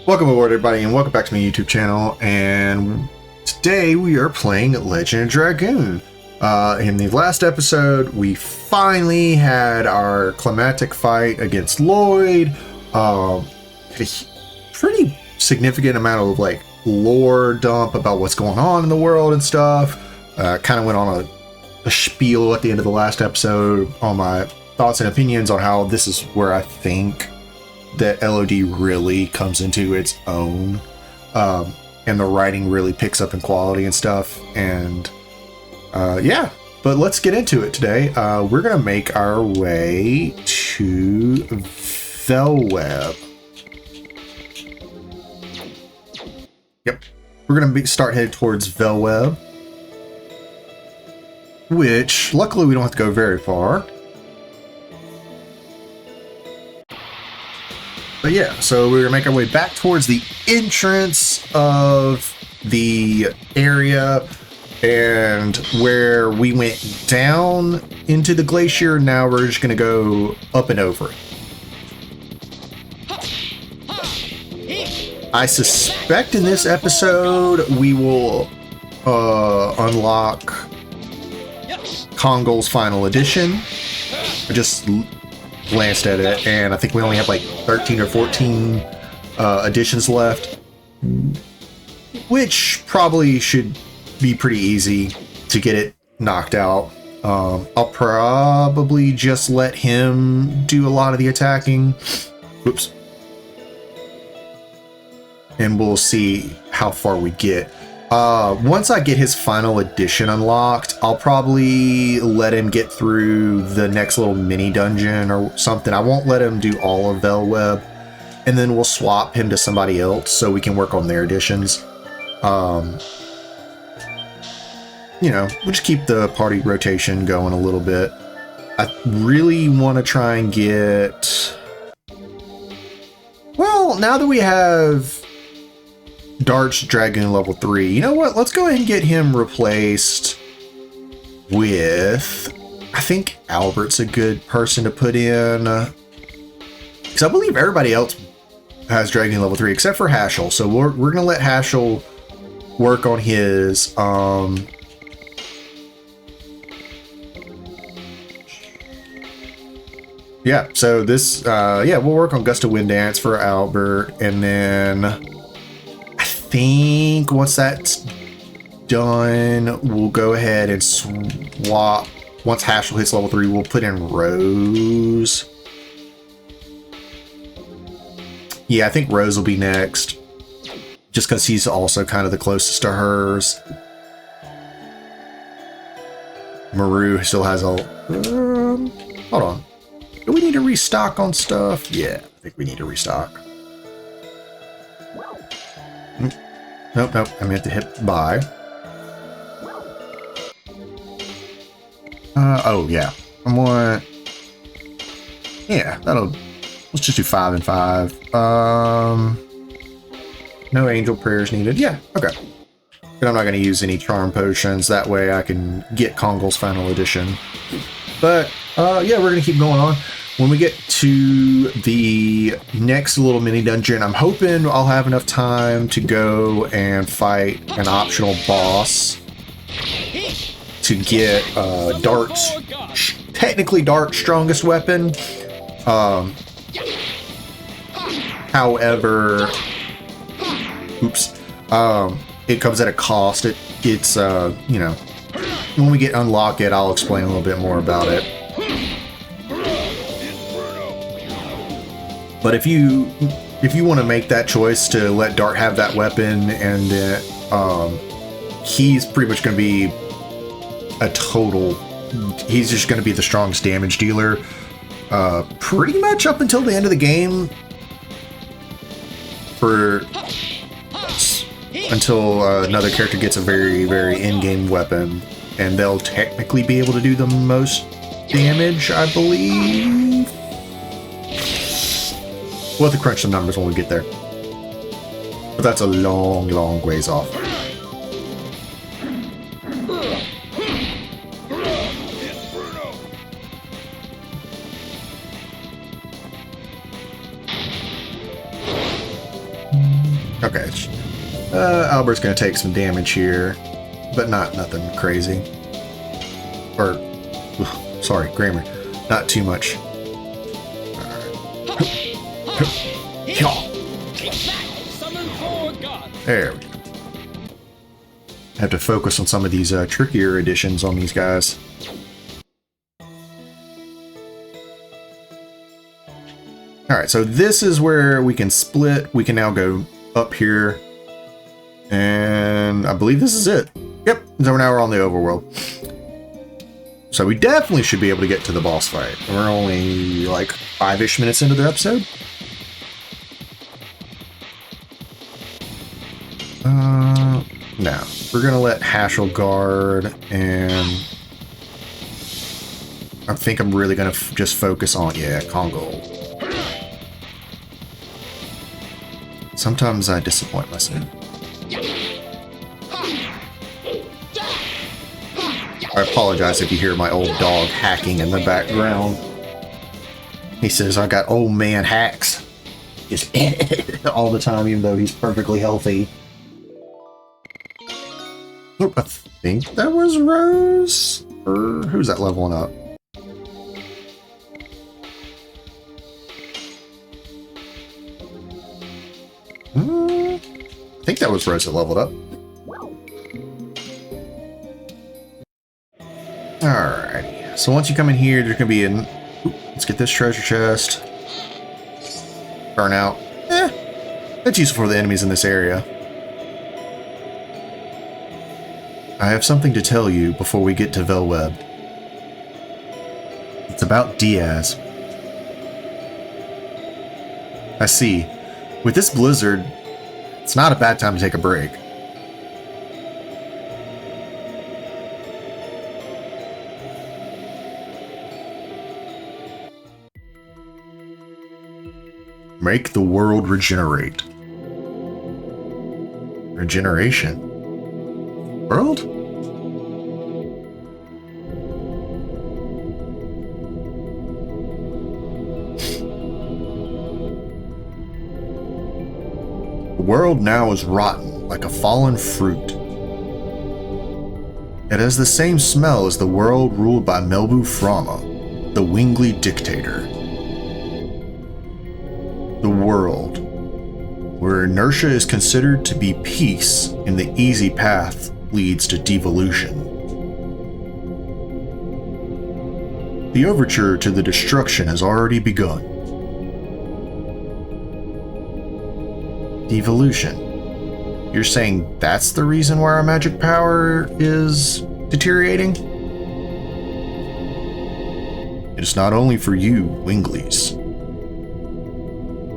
Welcome aboard, everybody, and welcome back to my YouTube channel. And today we are playing Legend of Dragoon. In the last episode, we finally had our climactic fight against LoD. Had a pretty significant amount of lore dump about what's going on in the world and stuff. Kind of went on a spiel at the end of the last episode on my thoughts and opinions on how this is where I think that LoD really comes into its own, and the writing really picks up in quality and stuff. And yeah, but let's get into it today. We're gonna make our way to Velweb. Yep, we're gonna start headed towards Velweb, which luckily we don't have to go very far. But yeah, so we're gonna make our way back towards the entrance of the area, and where we went down into the glacier, now we're just gonna go up and over it. I suspect in this episode we will unlock Kongol's Final Edition. I just glanced at it, and I think we only have like 13 or 14 editions left, which probably should be pretty easy to get it knocked out. I'll probably just let him do a lot of the attacking. Oops. And we'll see how far we get. Once I get his final edition unlocked, I'll probably let him get through the next little mini dungeon or something. I won't let him do all of Velweb, and then we'll swap him to somebody else so we can work on their editions. You know, we'll just keep the party rotation going a little bit. I really want to try and get... Well, now that we have Dart's Dragoon level 3. You know what? Let's go ahead and get him replaced with... I think Albert's a good person to put in. Because I believe everybody else has Dragoon level 3 except for Hashel. So we're going to let Hashel work on his... Yeah, so this... yeah, we'll work on Gust of Wind Dance for Albert, and then... I think once that's done, we'll go ahead and swap. Once Hashel hits level 3, we'll put in Rose. Yeah, I think Rose will be next, just because he's also kind of the closest to hers. Maru still has a... hold on. Do we need to restock on stuff? Yeah, I think we need to restock. Nope, I meant to hit buy. Oh yeah. Yeah, let's just do 5 and 5. No angel prayers needed. Yeah, okay. But I'm not going to use any charm potions. That way I can get Kongol's Final Edition. But, yeah, we're going to keep going on. When we get to the next little mini dungeon, I'm hoping I'll have enough time to go and fight an optional boss to get technically Dart's strongest weapon. However, oops, it comes at a cost. It's you know, when we unlock it, I'll explain a little bit more about it. But if you want to make that choice to let Dart have that weapon, and he's pretty much going to be he's just going to be the strongest damage dealer pretty much up until the end of the game, until another character gets a very, very in-game weapon, and they'll technically be able to do the most damage, I believe. We'll have to crunch some numbers when we get there. But that's a long, long ways off. Okay. Albert's gonna take some damage here, but nothing crazy. Or, sorry, grammar. Not too much. There we go. Have to focus on some of these trickier additions on these guys. Alright, so this is where we can split. We can now go up here. And I believe this is it. Yep, so now we're on the overworld. So we definitely should be able to get to the boss fight. We're only like 5-ish minutes into the episode. No, we're gonna let Haschel guard, and I think I'm really gonna just focus on, yeah, Congo. Sometimes I disappoint myself. I apologize if you hear my old dog hacking in the background. He says I got old man hacks. Just all the time, even though he's perfectly healthy. Oh, I think that was Rose? Or who's that leveling up? I think that was Rose that leveled up. Alrighty. So once you come in here, there's gonna be an... Let's get this treasure chest. Burnout. That's useful for the enemies in this area. I have something to tell you before we get to Velweb. It's about Diaz. I see. With this blizzard, it's not a bad time to take a break. Make the world regenerate. Regeneration? World? The world now is rotten, like a fallen fruit. It has the same smell as the world ruled by Melbu Frama, the Wingly dictator. The world, where inertia is considered to be peace and the easy path leads to devolution. The overture to the destruction has already begun. Devolution. You're saying that's the reason why our magic power is deteriorating? It is not only for you, Winglies.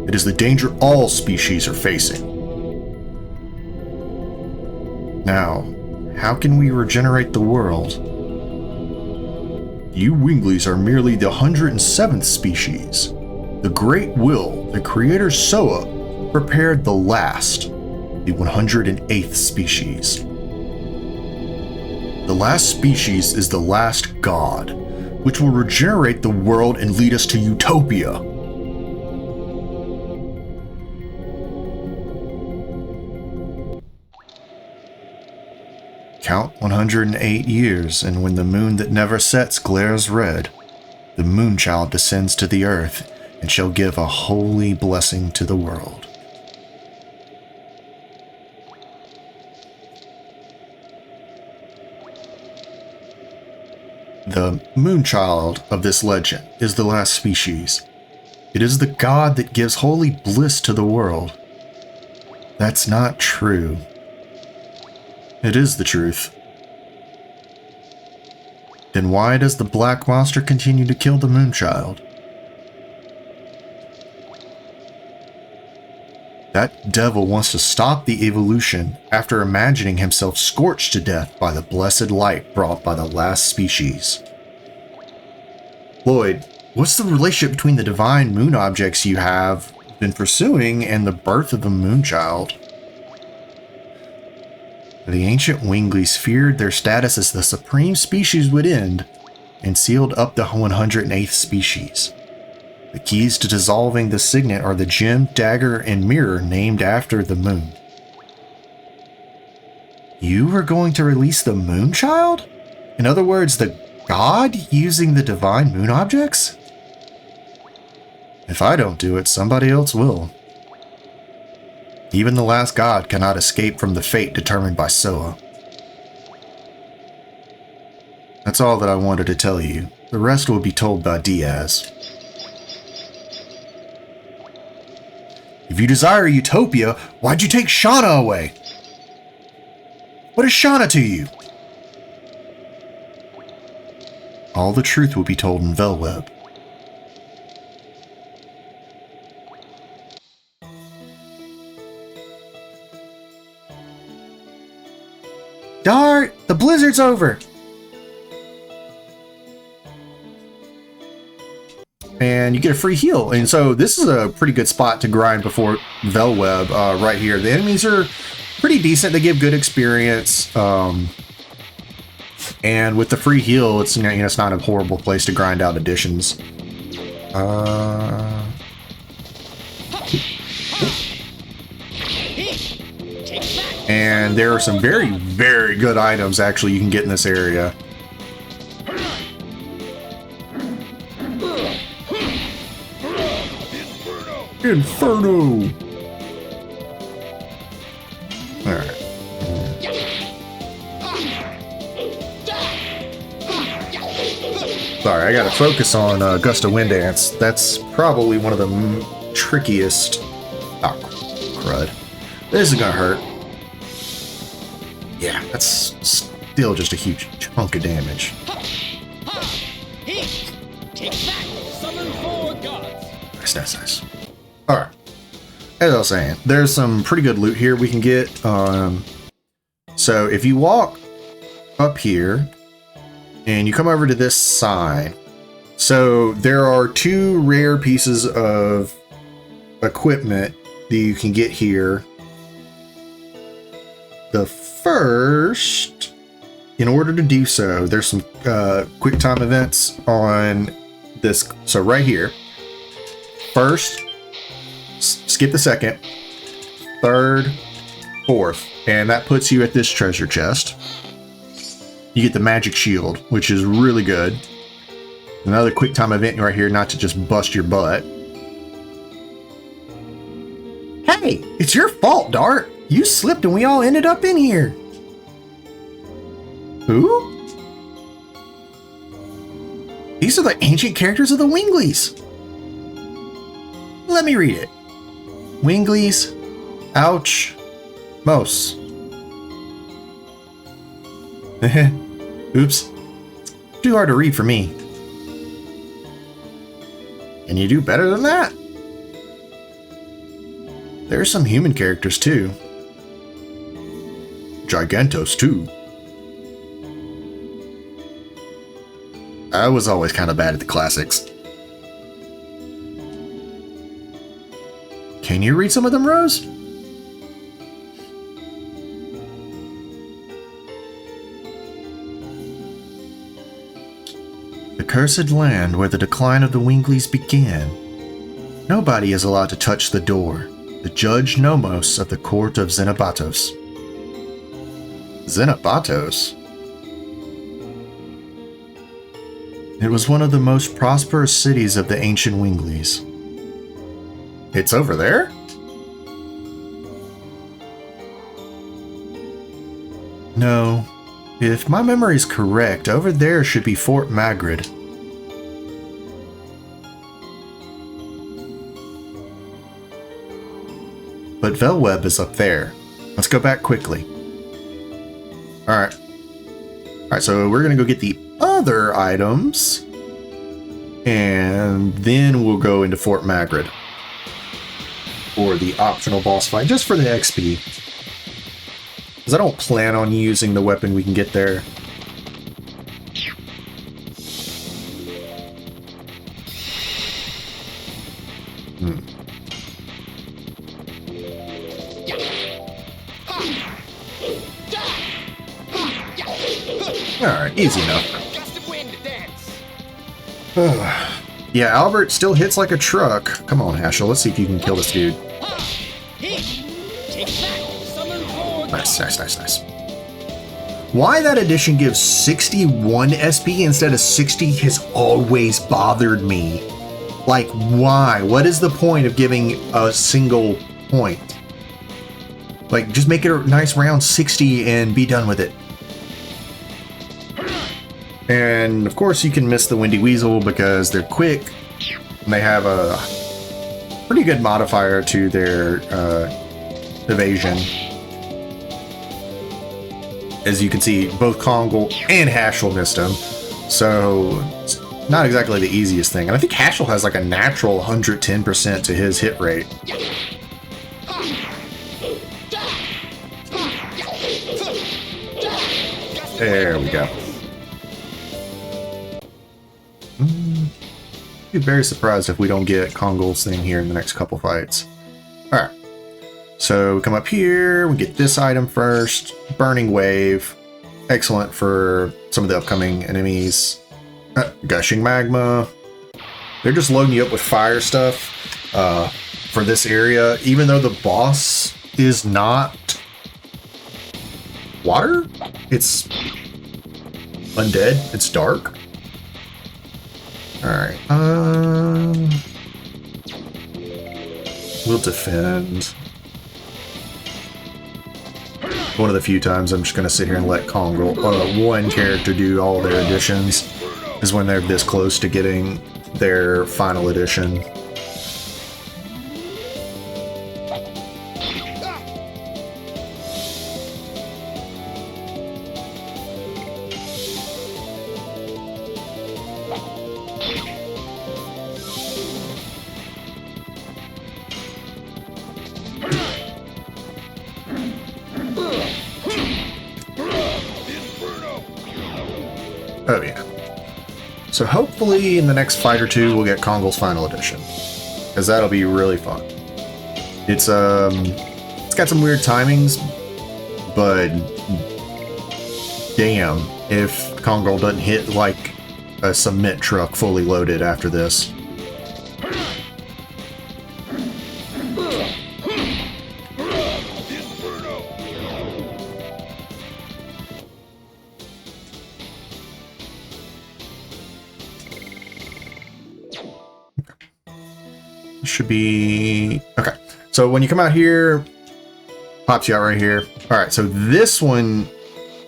It is the danger all species are facing. Now, how can we regenerate the world? You Winglies are merely the 107th species. The Great Will, the Creator Soa, prepared the last, the 108th species. The last species is the last god, which will regenerate the world and lead us to utopia. Count 108 years, and when the moon that never sets glares red, the Moonchild descends to the earth and shall give a holy blessing to the world. The Moonchild of this legend is the last species. It is the god that gives holy bliss to the world. That's not true. It is the truth. Then why does the Black Monster continue to kill the Moonchild? That devil wants to stop the evolution after imagining himself scorched to death by the blessed light brought by the last species. Lloyd, what's the relationship between the divine moon objects you have been pursuing and the birth of the Moonchild? The ancient Winglies feared their status as the supreme species would end and sealed up the 108th species. The keys to dissolving the signet are the gem, dagger, and mirror named after the moon. You are going to release the moon child? In other words, the god using the divine moon objects? If I don't do it, somebody else will. Even the last god cannot escape from the fate determined by Soa. That's all that I wanted to tell you. The rest will be told by Diaz. If you desire utopia, why'd you take Shauna away? What is Shauna to you? All the truth will be told in Velweb. Dart! The blizzard's over! And you get a free heal. And so this is a pretty good spot to grind before Velweb right here. The enemies are pretty decent. They give good experience. And with the free heal, it's, you know, it's not a horrible place to grind out additions. And there are some very, very good items actually you can get in this area. Inferno! Alright. Sorry, I gotta focus on Gust of Wind Dance. That's probably one of the trickiest. Oh, crud. This is gonna hurt. Yeah, that's still just a huge chunk of damage. Nice. Alright. As I was saying, there's some pretty good loot here we can get. So if you walk up here and you come over to this sign, so there are 2 rare pieces of equipment that you can get here. The first, in order to do so, there's some quick time events on this. So right here, first, skip the second, third, fourth, and that puts you at this treasure chest. You get the magic shield, which is really good. Another quick time event right here, not to just bust your butt. Hey, it's your fault, Dart. You slipped and we all ended up in here. Who? These are the ancient characters of the Winglies. Let me read it. Winglies, ouch, Mos. Oops. Too hard to read for me. Can you do better than that? There are some human characters too. Gigantos too. I was always kind of bad at the classics. Can you read some of them, Rose? The cursed land where the decline of the Winglies began. Nobody is allowed to touch the door. The Judge Nomos of the court of Xenobatos. Xenobatos? It was one of the most prosperous cities of the ancient Winglies. It's over there? No. If my memory is correct, over there should be Fort Magrid. But Velweb is up there. Let's go back quickly. Alright. Alright, so we're gonna go get the other items. And then we'll go into Fort Magrid. For the optional boss fight, just for the XP. Because I don't plan on using the weapon we can get there. Alright, easy enough. Yeah, Albert still hits like a truck. Come on, Hashel, let's see if you can kill this dude. Nice, nice, nice, nice. Why that edition gives 61 SP instead of 60 has always bothered me. Like, why? What is the point of giving a single point? Like, just make it a nice round 60 and be done with it. And, of course, you can miss the Windy Weasel because they're quick. And they have a pretty good modifier to their evasion. As you can see, both Kongle and Hashel missed him. So, it's not exactly the easiest thing. And I think Hashel has like a natural 110% to his hit rate. There we go. I'd be very surprised if we don't get Kongle's thing here in the next couple fights. Alright. So we come up here, we get this item first. Burning Wave. Excellent for some of the upcoming enemies. Gushing Magma. They're just loading you up with fire stuff for this area. Even though the boss is not water, it's undead, it's dark. Alright, we'll defend. One of the few times I'm just going to sit here and let Kongle, one character do all their additions is when they're this close to getting their final edition. Oh yeah. So hopefully in the next fight or two we'll get Kongle's final edition, because that'll be really fun. It's got some weird timings, but damn if Kongle doesn't hit like a cement truck fully loaded after this. Should be okay. So when you come out here, pops you out right here. All right, so this one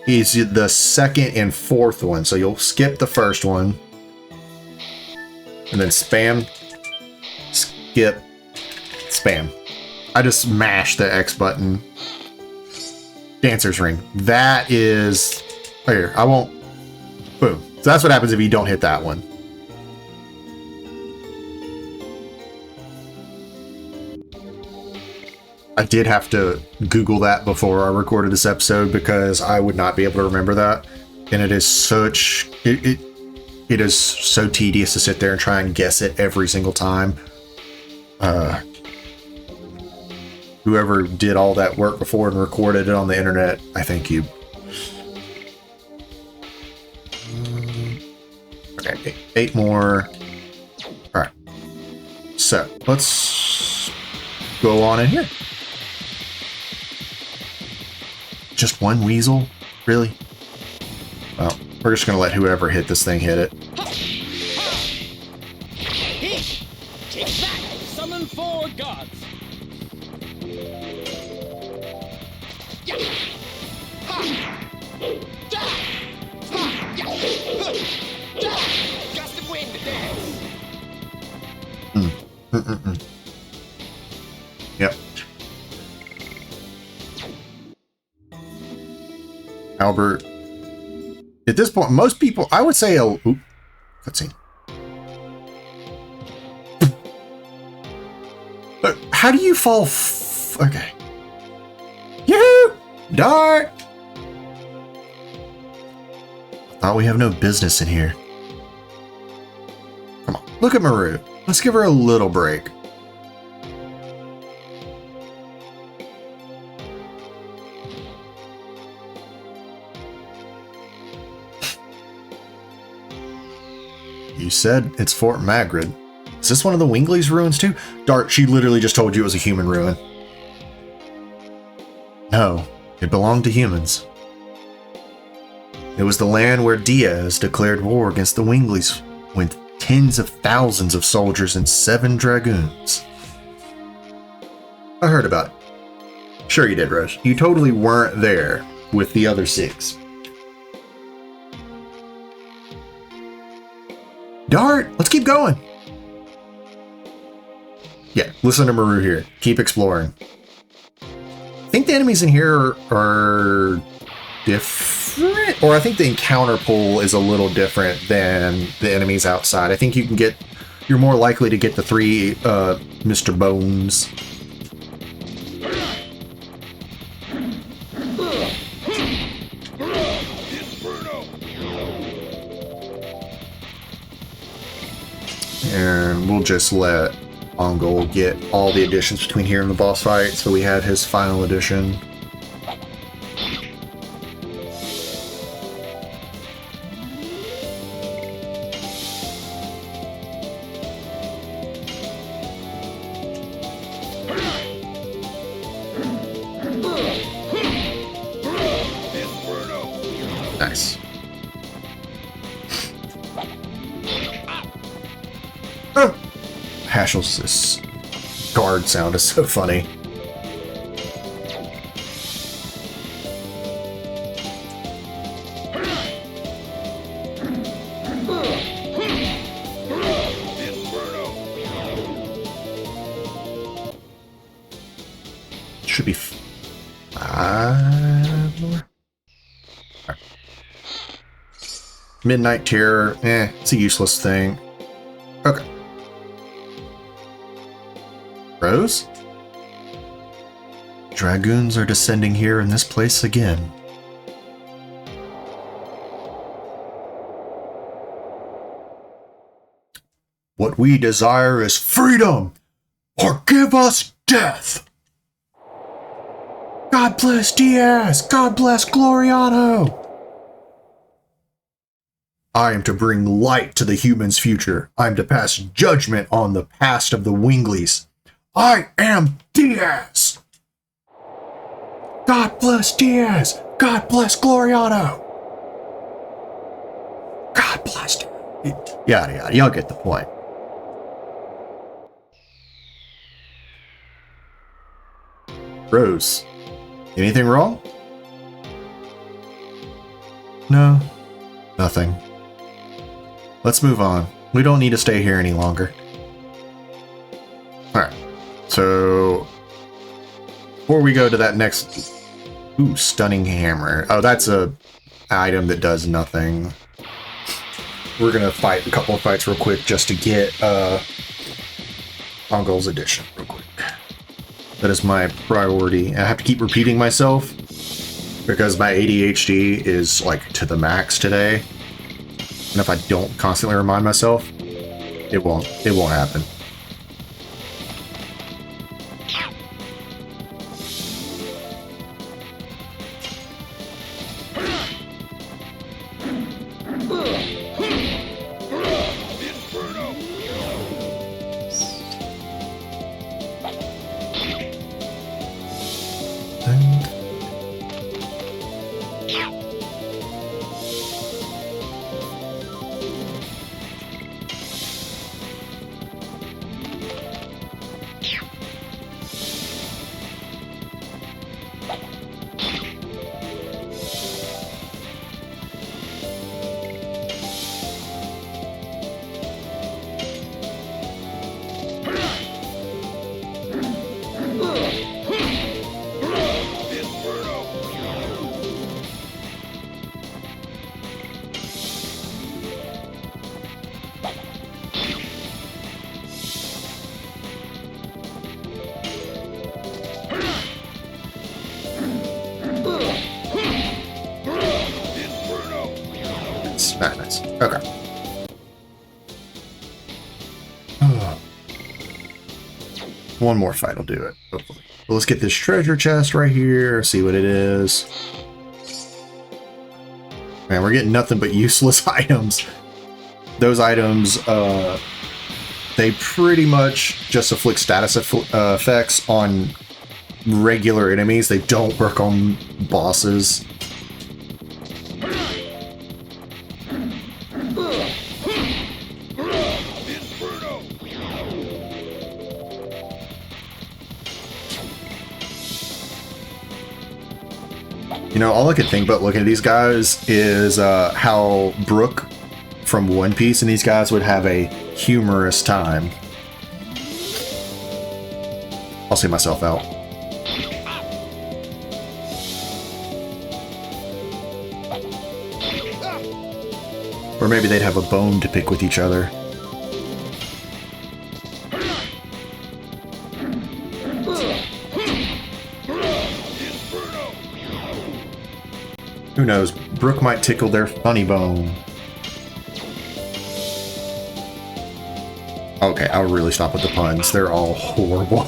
is the second and fourth one. So you'll skip the first one and then spam, skip, spam. I just mashed the X button. Dancer's Ring. That is right here. I won't. Boom. So that's what happens if you don't hit that one. I did have to Google that before I recorded this episode because I would not be able to remember that, and it is such it is so tedious to sit there and try and guess it every single time. Whoever did all that work before and recorded it on the internet, I thank you. Okay, 8 more. All right, so let's go on in here. Just one weasel? Really? Well, we're just gonna let whoever hit this thing hit it. Take back! Summon 4 gods! Gust of wind to dance! Yep. Albert. At this point, most people, I would say, cutscene. But how do you fall? Okay. Yoo-hoo! Dart! Thought we have no business in here. Come on, look at Maru. Let's give her a little break. You said it's Fort Magrid. Is this one of the Wingley's ruins too? Dart, she literally just told you it was a human ruin. No, it belonged to humans. It was the land where Diaz declared war against the Wingleys with tens of thousands of soldiers and 7 dragoons. I heard about it. Sure you did, Rose. You totally weren't there with the other 6. Dart, let's keep going. Yeah, listen to Maru here. Keep exploring. I think the enemies in here are different, or I think the encounter pool is a little different than the enemies outside. I think you're more likely to get the 3 Mr. Bones. And we'll just let Ongol get all the additions between here and the boss fight, so we had his final edition. Nice. Oh. Hashel's guard sound is so funny. Should be 5 more. Right. Midnight Terror, it's a useless thing. Okay. Rose? Dragoons are descending here in this place again. What we desire is freedom, or give us death! God bless Diaz! God bless Gloriano! I am to bring light to the humans' future. I am to pass judgment on the past of the Wingleys. I am Diaz! God bless Diaz! God bless Gloriano! God bless Diaz. Yada yada, y'all get the point. Rose, anything wrong? No, nothing. Let's move on. We don't need to stay here any longer. Alright. So, before we go to that next... Ooh, stunning hammer. Oh, that's a item that does nothing. We're gonna fight a couple of fights real quick just to get Ongol's edition real quick. That is my priority. I have to keep repeating myself because my ADHD is like to the max today. And if I don't constantly remind myself, it won't happen. Nice. Okay. One more fight will do it, hopefully. Well, let's get this treasure chest right here, see what it is. Man, we're getting nothing but useless items. those items, they pretty much just inflict status effects on regular enemies. They don't work on bosses. You know, all I could think about looking at these guys is how Brook from One Piece and these guys would have a humorous time. I'll see myself out. Or maybe they'd have a bone to pick with each other. Who knows? Brook might tickle their funny bone. Okay, I'll really stop with the puns. They're all horrible.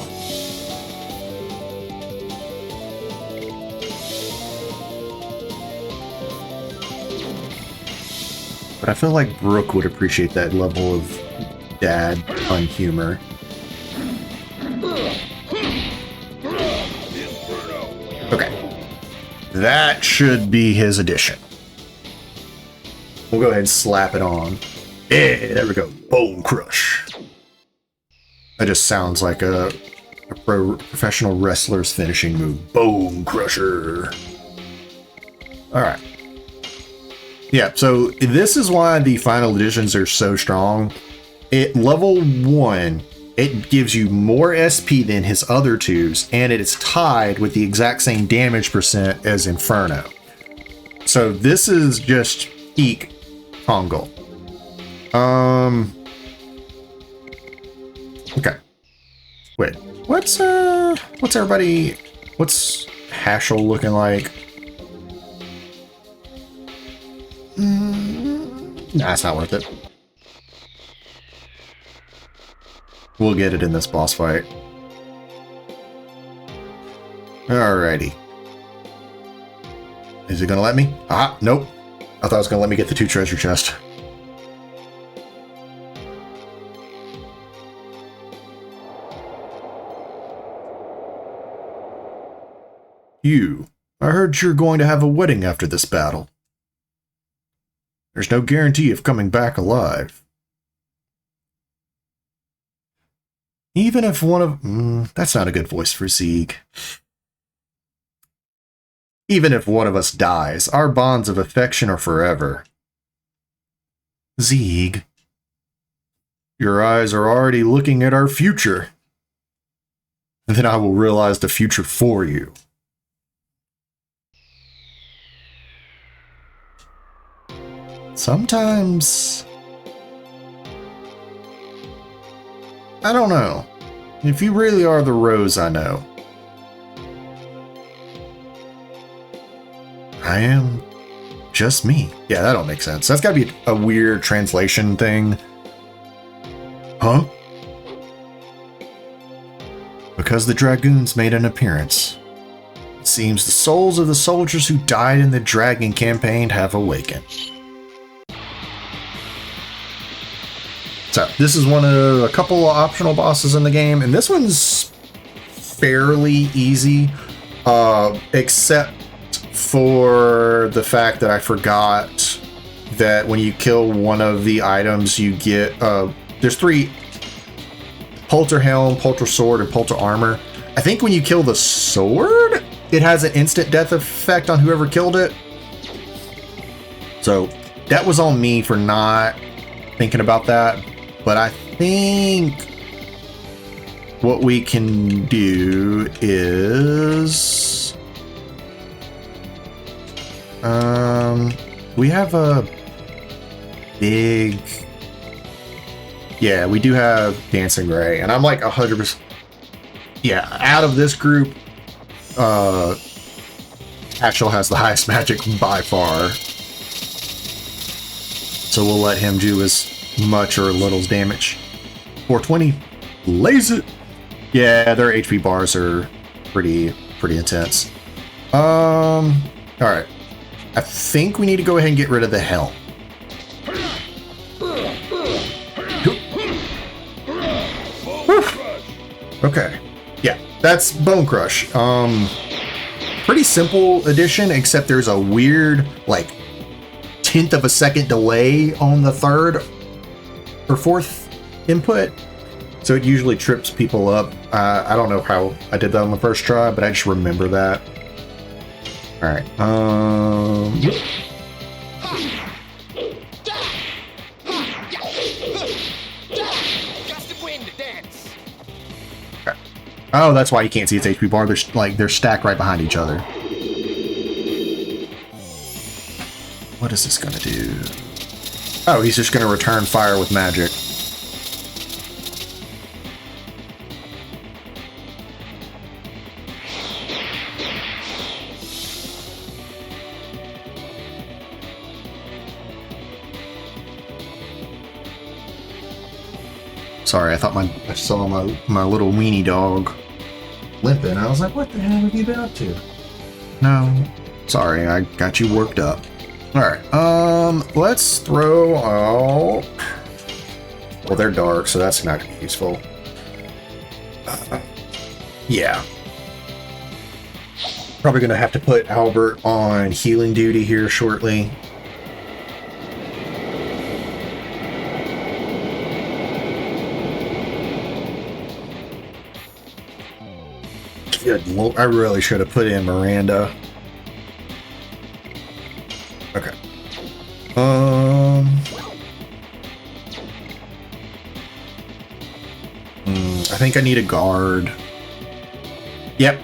But I feel like Brook would appreciate that level of dad pun humor. Okay. That should be his addition. We'll go ahead and slap it on. Yeah, there we go. Bone Crush. That just sounds like a professional wrestler's finishing move. Bone Crusher. Alright. Yeah, so this is why the final editions are so strong. At level 1, it gives you more SP than his other twos, and it is tied with the exact same damage percent as Inferno. So this is just peak Kongo. Okay. Wait, what's everybody, what's Hashel looking like? Nah, it's not worth it. We'll get it in this boss fight. Alrighty. Is it gonna let me? Ah, nope. I thought it was gonna let me get the 2 treasure chests. You. I heard you're going to have a wedding after this battle. There's no guarantee of coming back alive. Even if one of... that's not a good voice for Zeeg. Even if one of us dies, our bonds of affection are forever. Zeeg. Your eyes are already looking at our future. And then I will realize the future for you. Sometimes... I don't know. If you really are the rose I know. I am just me. Yeah, that don't make sense. That's gotta be a weird translation thing. Huh? Because the Dragoons made an appearance. It seems the souls of the soldiers who died in the Dragon campaign have awakened. So, this is one of a couple of optional bosses in the game, and this one's fairly easy, except for the fact that I forgot that when you kill one of the items, you get, there's 3, Polter Helm, Polter Sword, and Polter Armor. I think when you kill the sword, it has an instant death effect on whoever killed it. So, that was on me for not thinking about that. But I think what we can do is we have a big, yeah, we do have Dancing Ray, and I'm like 100%, yeah, out of this group, Ashel has the highest magic by far, so we'll let him do as much or little's damage. 420, lays it. Yeah, their HP bars are pretty intense. All right. I think we need to go ahead and get rid of the helm. Okay. Yeah, that's Bone Crush. Pretty simple addition, except there's a weird, like, 10th of a second delay on the third or fourth input. So it usually trips people up. I don't know how I did that on the first try, but I just remember that. All right. Okay. Oh, that's why you can't see its HP bar. They're stacked right behind each other. What is this gonna do? Oh, he's just gonna return fire with magic. Sorry, I thought I saw my little weenie dog limping. I was like, what the hell have you been up to? No, sorry, I got you worked up. All right, let's throw out. Well, they're dark, so that's not gonna be useful. Yeah, probably gonna have to put Albert on healing duty here shortly. Good Lord, I really should have put in Miranda. Okay. I think I need a guard. Yep.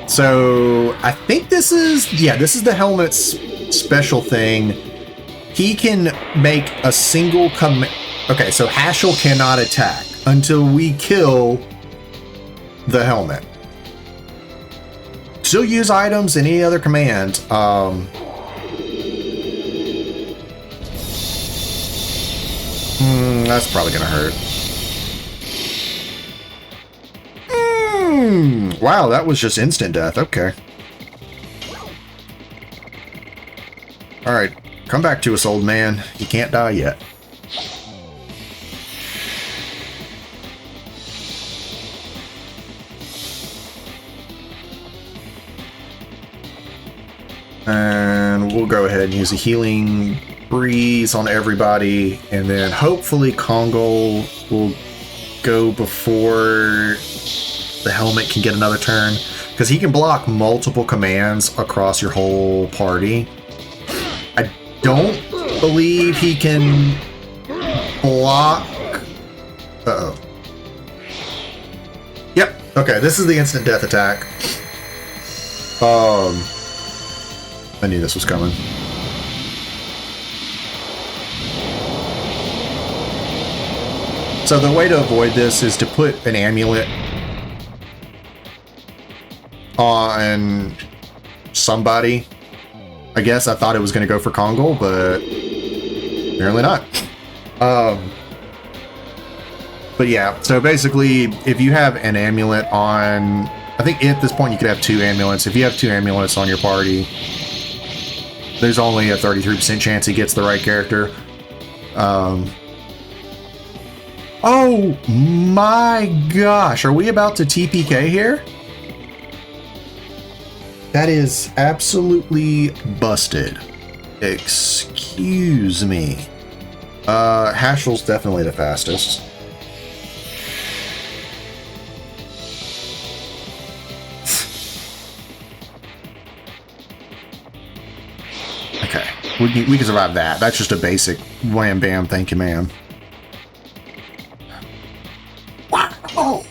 So I think this is the helmet's special thing. He can make a single command. Okay, so Hashel cannot attack until we kill the helmet. Still use items and any other command. That's probably gonna hurt. Wow, that was just instant death. Okay. All right, come back to us, old man. You can't die yet. And we'll go ahead and use a healing breeze on everybody, and then hopefully Kongo will go before the helmet can get another turn, because he can block multiple commands across your whole party. I don't believe he can block. Uh-oh. Yep. Okay, this is the instant death attack. I knew this was coming. So the way to avoid this is to put an amulet on somebody. I guess I thought it was going to go for Kongo, but apparently not. But yeah, so basically, if you have an amulet on, I think at this point you could have 2 amulets. If you have 2 amulets on your party, there's only a 33% chance he gets the right character. Oh my gosh, are we about to TPK here? That is absolutely busted. Excuse me. Hashel's definitely the fastest. Okay, we can survive that. That's just a basic wham bam, thank you ma'am. Wow.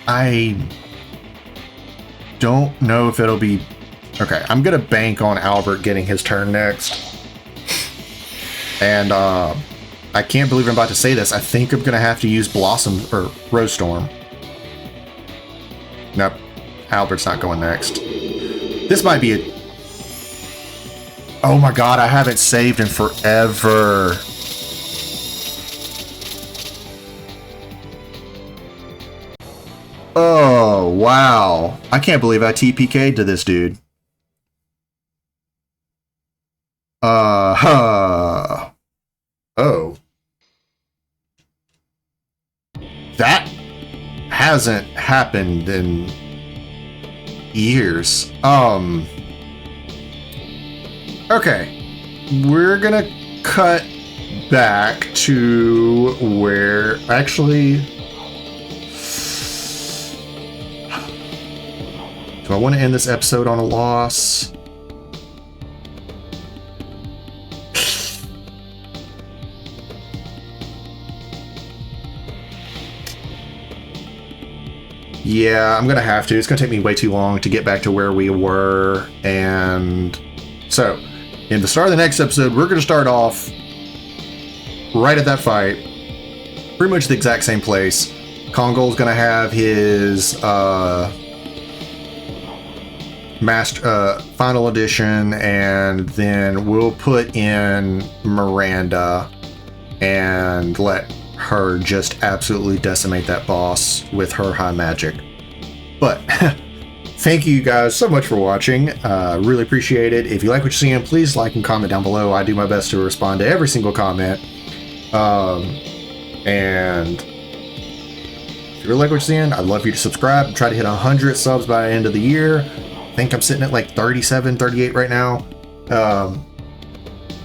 I don't know if it'll be... Okay, I'm gonna bank on Albert getting his turn next. And I can't believe I'm about to say this. I think I'm gonna have to use Blossom or Rose Storm. Nope, Albert's not going next. This might be a... Oh my god, I haven't saved in forever. Oh, wow. I can't believe I TPK'd to this dude. Oh. That hasn't happened in years. Okay. We're gonna cut back to where actually do I want to end this episode on a loss? Yeah, I'm gonna have to. It's gonna take me way too long to get back to where we were. And so in the start of the next episode, we're gonna start off right at that fight, pretty much the exact same place. Kongol's gonna have his final edition, and then we'll put in Miranda and let her just absolutely decimate that boss with her high magic. But thank you guys so much for watching. Really appreciate it. If you like what you're seeing, please like and comment down below. I do my best to respond to every single comment. And if you really like what you're seeing, I'd love for you to subscribe and try to hit 100 subs by the end of the year. I think I'm sitting at like 37, 38 right now.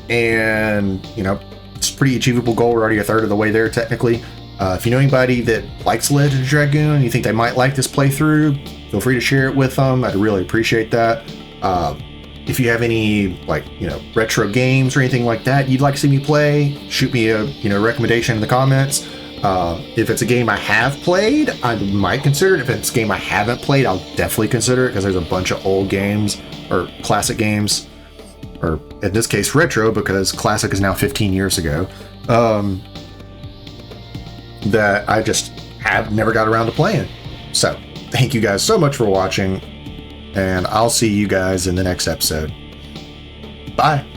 And, you know, it's a pretty achievable goal. We're already a third of the way there, technically. If you know anybody that likes Legend of Dragoon, you think they might like this playthrough, feel free to share it with them. I'd really appreciate that. If you have any, like, you know, retro games or anything like that you'd like to see me play, shoot me a, you know, recommendation in the comments. If it's a game I have played, I might consider it. If it's a game I haven't played, I'll definitely consider it, because there's a bunch of old games or classic games, or in this case retro, because classic is now 15 years ago, that I just have never got around to playing. So thank you guys so much for watching, and I'll see you guys in the next episode. Bye.